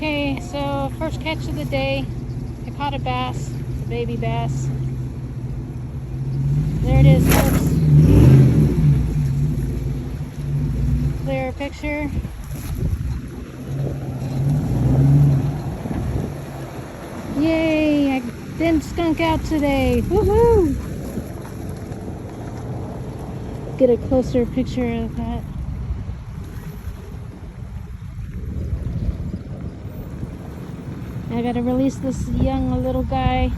Okay, so first catch of the day. I caught a bass, a baby bass. There it is, folks. Clear picture. Yay, I didn't skunk out today. Woohoo! Get a closer picture of that. I gotta release this young little guy.